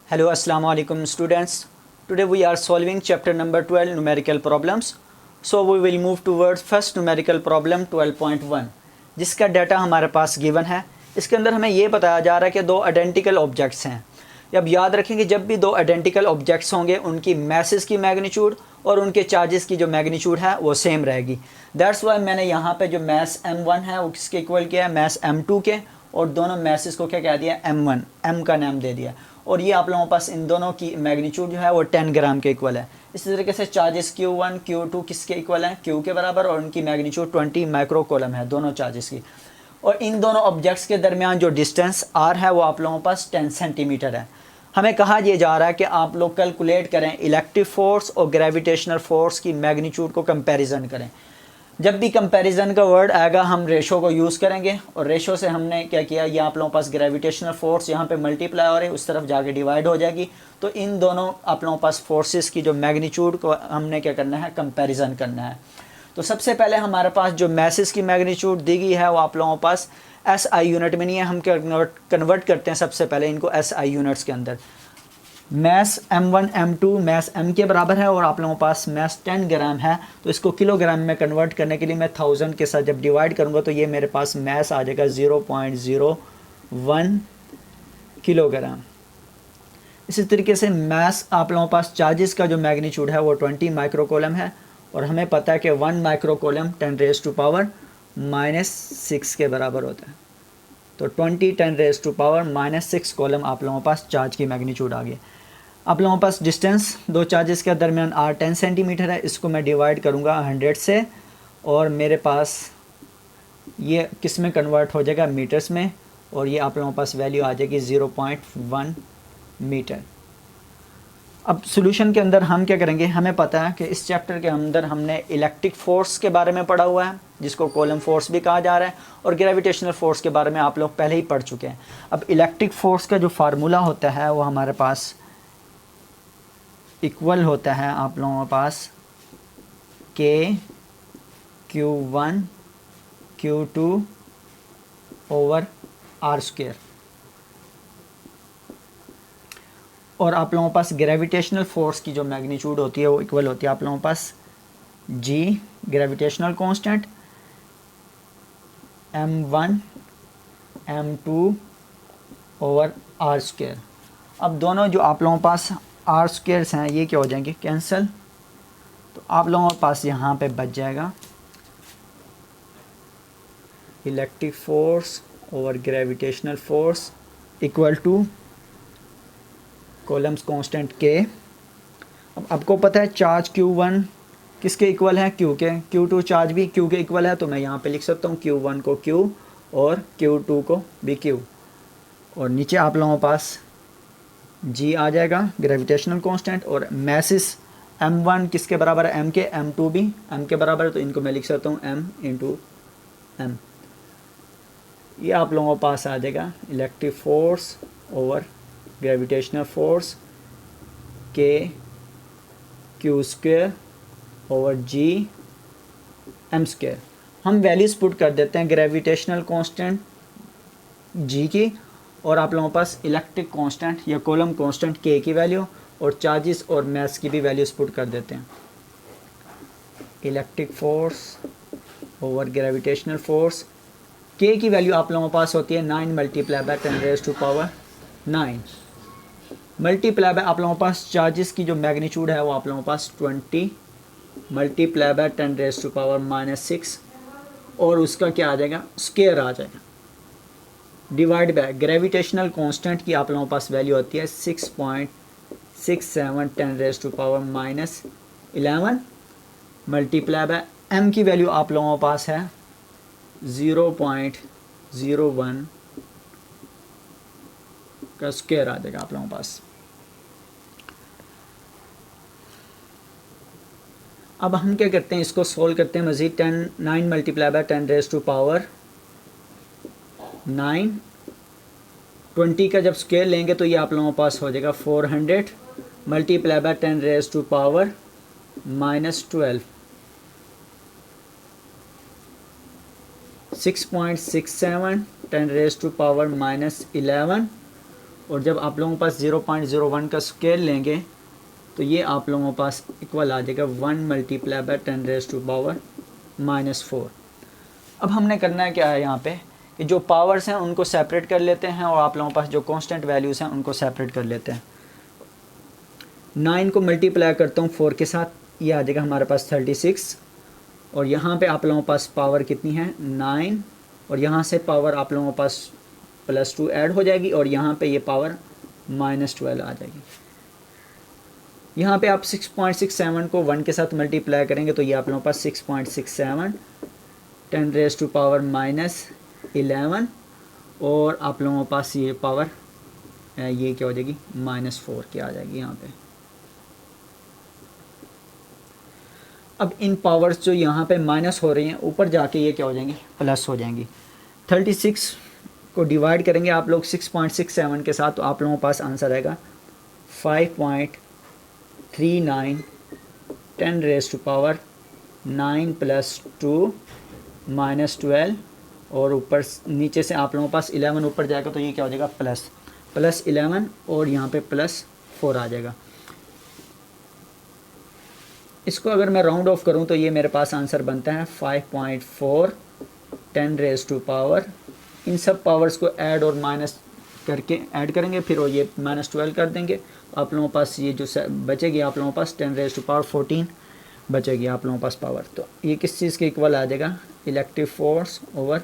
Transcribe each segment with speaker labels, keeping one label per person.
Speaker 1: Hello, Assalamu alaikum students. Today we are solving chapter number 12 numerical problems. So we will move towards first numerical problem 12.1 जिसका data हमारे पास given है। इसके अंदर हमें ये बताया जा रहा है कि दो आइडेंटिकल ऑब्जेक्ट्स हैं। अब याद रखेंगे जब भी दो आइडेंटिकल ऑब्जेक्ट्स होंगे उनकी मैसेस की मैग्नीट्यूड और उनके चार्जेस की जो मैग्नीट्यूड है वो सेम रहेगी। दैट्स वाई मैंने यहाँ पे जो मैस m1 है वो किसके इक्वल किया है, मैस m2 के, और दोनों मैसेस को क्या कह दिया, m1, m का नाम दे दिया। और ये आप लोगों के पास इन दोनों की मैग्नीट्यूड जो है वो 10 ग्राम के इक्वल है। इसी तरीके से चार्जेस Q1 Q2 किसके इक्वल है, Q के बराबर, और उनकी मैग्नीट्यूड 20 माइक्रो कूलम है दोनों चार्जेस की। और इन दोनों ऑब्जेक्ट्स के दरमियान जो डिस्टेंस r है वो आप लोगों के पास 10 सेंटीमीटर है। हमें कहा यह जा रहा है कि आप लोग कैलकुलेट करें इलेक्ट्रिक फोर्स और ग्रेविटेशनल फोर्स की मैग्नीट्यूड को कंपैरिजन करें। जब भी कंपैरिजन का वर्ड आएगा हम रेशो को यूज़ करेंगे, और रेशो से हमने क्या किया, ये आप लोगों के पास ग्रेविटेशनल फोर्स यहाँ पे मल्टीप्लाई हो रही है, उस तरफ जाके डिवाइड हो जाएगी। तो इन दोनों आप लोगों के पास फोर्सेस की जो मैग्नीट्यूड को हमने क्या करना है, कंपैरिजन करना है। तो सबसे पहले हमारे पास जो मैसेस की मैग्नीट्यूड दी गई है वो आप लोगों के पास SI यूनिट में नहीं है। हम कन्वर्ट करते हैं सबसे पहले इनको SI यूनिट्स के अंदर। Mess m1 m2 mess m के बराबर है और आप लोगों के पास मैस 10 ग्राम है, तो इसको किलोग्राम में कन्वर्ट करने के लिए मैं 1000 के साथ जब डिवाइड करूंगा तो ये मेरे पास मैस आ जाएगा 0.01 किलोग्राम। इसी तरीके से मैस आप लोगों के पास चार्जेस का जो मैग्नीट्यूड है वो 20 माइक्रो कूलम है, और हमें पता है कि 1 माइक्रो कूलम 10⁻⁻⁶ के बराबर होता है। तो 20 10⁻⁻⁶ कॉलम आप लोगों के पास चार्ज की मैग्नीट्यूड आ गई। आप लोगों के पास डिस्टेंस दो चार्जेस के दरमियान r 10 सेंटीमीटर है, इसको मैं डिवाइड करूंगा 100 से, और मेरे पास ये किस में कन्वर्ट हो जाएगा, मीटर्स में, और ये आप लोगों के पास वैल्यू आ जाएगी 0.1 मीटर। अब सॉल्यूशन के अंदर हम क्या करेंगे, हमें पता है कि इस चैप्टर के अंदर हमने इलेक्ट्रिक फोर्स के बारे में पढ़ा हुआ है जिसको कूलम फोर्स भी कहा जा रहा है, और ग्रेविटेशनल फोर्स के बारे में आप लोग पहले ही पढ़ चुके हैं। अब इलेक्ट्रिक फोर्स का जो फार्मूला होता है वो हमारे पास इक्वल होता है आप लोगों के पास Q1 Q2 ओवर r²। और आप लोगों के पास ग्रेविटेशनल फोर्स की जो मैग्नीट्यूड होती है वो इक्वल होती है आप लोगों के पास G gravitational constant m1 m2 over r²। अब दोनों जो आप लोगों के पास r² हैं ये क्या हो जाएंगे, कैंसिल। तो आप लोगों के पास यहाँ पे बच जाएगा electric force over gravitational force equal two columns constant K। अब आपको पता है चार्ज Q1 किसके इक्वल है, Q के। Q2 चार्ज भी Q के इक्वल है, तो मैं यहाँ पे लिख सकता हूँ Q1 को Q और Q2 को भी Q। और नीचे आप लोगों के पास G आ जाएगा ग्रेविटेशनल कांस्टेंट, और मैसेस M1 किसके बराबर है, M के, M2 भी M के बराबर है, तो इनको मैं लिख सकता हूँ M इंटू M। ये आप लोगों के पास आ जाएगा electric force over gravitational force Q² over G m²। हम वैल्यूज पुट कर देते हैं ग्रेविटेशनल कांस्टेंट G की, और आप लोगों के पास इलेक्ट्रिक कांस्टेंट या कॉलम कांस्टेंट K की वैल्यू, और चार्जेस और मैस की भी वैल्यूज पुट कर देते हैं। Electric force over gravitational force K की वैल्यू आप लोगों के पास होती है 9 मल्टीप्लाई बाय 10⁻⁹ मल्टीप्लाई बाय आप लोगों के पास चार्जेस की जो मैग्नीट्यूड है वो आप लोगों के पास 20 मल्टीप्लाई बाय 10⁻⁻⁶, और उसका क्या आ जाएगा, स्क्वायर आ जाएगा, डिवाइड बाय ग्रेविटेशनल कांस्टेंट की आप लोगों के पास वैल्यू होती है 6.67 10⁻⁻11 मल्टीप्लाई बाय m की वैल्यू आप लोगों के पास है 0.01 का स्क्वायर आ जाएगा आप लोगों के पास। अब हम क्या करते हैं, इसको सोल्व करते हैं मज़ीद। 9 मल्टीप्लाई बाय 10⁻⁹ 9 20 का जब स्क्वायर लेंगे तो ये आप लोगों के पास हो जाएगा 400 मल्टीप्लाई बाय 10⁻⁻12 6.67 10⁻⁻11 और जब आप लोगों के पास 0.01 का स्केल लेंगे तो ये आप लोगों के पास इक्वल आ जाएगा 1 मल्टीप्लाई बाय 10⁻⁻⁴। अब हमने करना है क्या है यहाँ पे कि जो पावर्स हैं उनको सेपरेट कर लेते हैं और आप लोगों के पास जो कांस्टेंट वैल्यूज़ हैं उनको सेपरेट कर लेते हैं। 9 को मल्टीप्लाई करता हूँ 4 के साथ, ये आ जाएगा हमारे पास 36 और यहाँ पे आप लोगों के पास पावर कितनी है 9 और यहाँ से पावर आप लोगों के पास +2 ऐड हो जाएगी और यहाँ पे ये पावर -12 आ जाएगी। यहाँ पे आप 6.67 को 1 के साथ मल्टीप्लाई करेंगे तो ये आप लोगों के पास 6.67 10⁻⁻11 और आप लोगों के पास ये पावर ये क्या हो जाएगी -4 की आ जाएगी यहाँ पे। अब इन पावर्स जो यहाँ पे माइनस हो रही हैं ऊपर जाके ये क्या हो जाएंगी प्लस हो जाएंगी। 36 को डिवाइड करेंगे आप लोग 6.67 के साथ तो आप लोगों के पास आंसर आएगा 5.39 10⁻9 + 2 -12 और ऊपर नीचे से आप लोगों के पास 11 ऊपर जाएगा तो ये क्या हो जाएगा +11 और यहाँ पे +4 आ जाएगा। इसको अगर मैं राउंड ऑफ करूँ तो ये मेरे पास आंसर बनता है 5.4 10⁻, इन सब पावर्स को ऐड और माइनस करके ऐड करेंगे फिर वो ये -12 कर देंगे। आप लोगों के पास ये जो बचेगी आप लोगों के पास 10⁻14 बचेगी आप लोगों के पास पावर। तो ये किस चीज़ के इक्वल आ जाएगा electric force over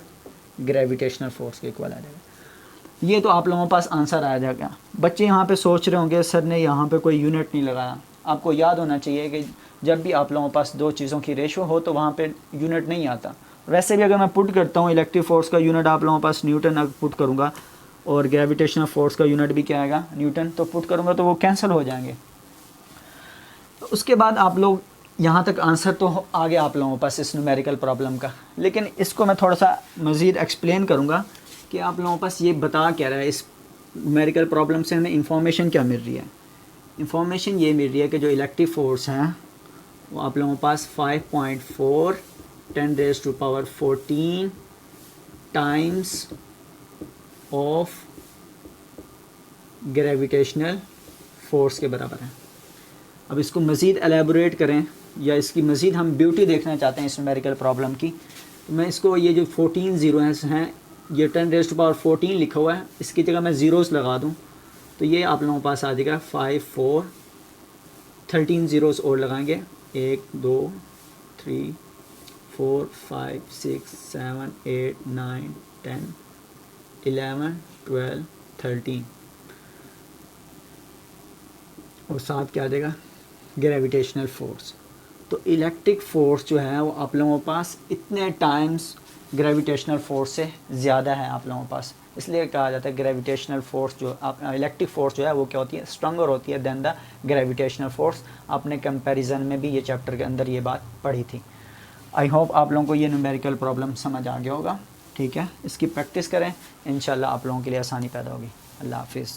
Speaker 1: gravitational force के इक्वल आ जाएगा। ये तो आप लोगों के पास आंसर आ जाएगा। बच्चे यहाँ पे सोच रहे होंगे सर ने यहाँ पे कोई यूनिट नहीं लगाया। आपको याद होना चाहिए कि जब भी आप लोगों के पास दो चीज़ों की रेशो हो तो वहाँ पे यूनिट नहीं आता। वैसे भी अगर मैं पुट करता हूँ इलेक्ट्रिक फोर्स का यूनिट आप लोगों के पास न्यूटन अगर पुट करूँगा और ग्रेविटेशनल फोर्स का यूनिट भी क्या आएगा न्यूटन, तो पुट करूँगा तो वो कैंसिल हो जाएंगे। तो उसके बाद आप लोग यहाँ तक आंसर तो आ गया आप लोगों के पास इस न्यूमेरिकल प्रॉब्लम का, लेकिन इसको मैं थोड़ा सा मज़ीद एक्सप्लेन करूँगा कि आप लोगों के पास ये बता क्या रहा है। इस न्यूमेरिकल प्रॉब्लम से हमें इंफॉर्मेशन क्या मिल रही है। इंफॉर्मेशन ये मिल रही है कि जो इलेक्ट्रिक फोर्स हैं वो आप लोगों के पास 5.4 10⁻14 टाइम्स ऑफ ग्रेविटेशनल फोर्स के बराबर है। अब इसको मज़ीद एलेबोरेट करें या इसकी मज़ीद हम ब्यूटी देखना चाहते हैं इस न्यूमेरिकल प्रॉब्लम की, तो मैं इसको ये जो 14 ज़ीरोज़ हैं ये 10⁻14 लिखा हुआ है, इसकी जगह मैं ज़ीरोज़ लगा दूं तो ये आप लोगों के पास आ जाएगा 5 4 13 ज़ीरोज़ और लगाएंगे 1 2 3 4 5 6 7 8 9 10 11 12 13 और साथ क्या आ जाएगा ग्रेविटेशनल फोर्स। तो इलेक्ट्रिक फोर्स जो है वो आप लोगों के पास इतने टाइम्स ग्रेविटेशनल फोर्स से ज़्यादा है आप लोगों के पास, इसलिए कहा जाता है ग्रेविटेशनल फोर्स जो आप इलेक्ट्रिक फोर्स जो है वो क्या होती है स्ट्रॉन्गर होती है देन द ग्रेविटेशनल फोर्स। आपने कंपैरिजन में भी ये चैप्टर के अंदर ये बात पढ़ी थी। आई होप आप लोगों को ये न्यूमेरिकल प्रॉब्लम समझ आ गया होगा। ठीक है, इसकी प्रैक्टिस करें, इंशाल्लाह आप लोगों के लिए आसानी पैदा होगी। अल्लाह हाफिज़।